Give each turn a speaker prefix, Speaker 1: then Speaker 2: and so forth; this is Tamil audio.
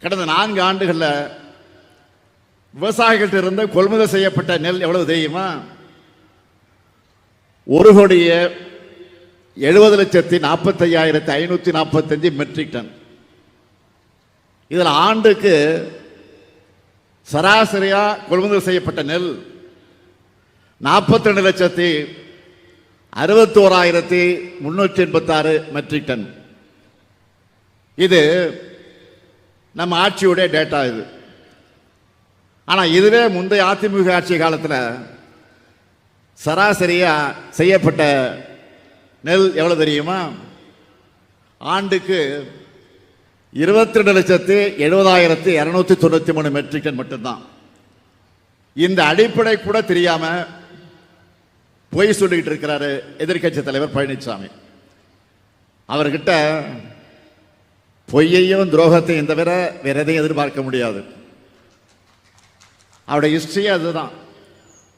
Speaker 1: கடந்த 4 ஆண்டுகளில் விவசாயிகள்ட்ட இருந்து கொள்முதல் செய்யப்பட்ட நெல் எவ்வளவு தெரியுமா? 1,70,45,545 மெட்ரிக் டன். இதில் ஆண்டுக்கு சராசரியா கொள்முதல் செய்யப்பட்ட நெல் 42,61,386 மெட்ரிக் டன். இது நம்ம ஆட்சியுடைய டேட்டா. இது ஆனால் இதுவே முந்தைய அதிமுக ஆட்சி காலத்தில் சராசரியா செய்யப்பட்ட நெல் எவ்வளவு தெரியுமா? ஆண்டுக்கு 22,70,293 மெட்ரிக் டன் மட்டும்தான். இந்த அடிப்படை கூட தெரியாம பொய் சொல்லிட்டு இருக்கிறாரு எதிர்கட்சி தலைவர் பழனிசாமி. அவர்கிட்ட பொய்யையும் துரோகத்தையும் தவிர வேற எதையும் எதிர்பார்க்க முடியாது. அவருடைய ஹிஸ்டரி அதுதான்.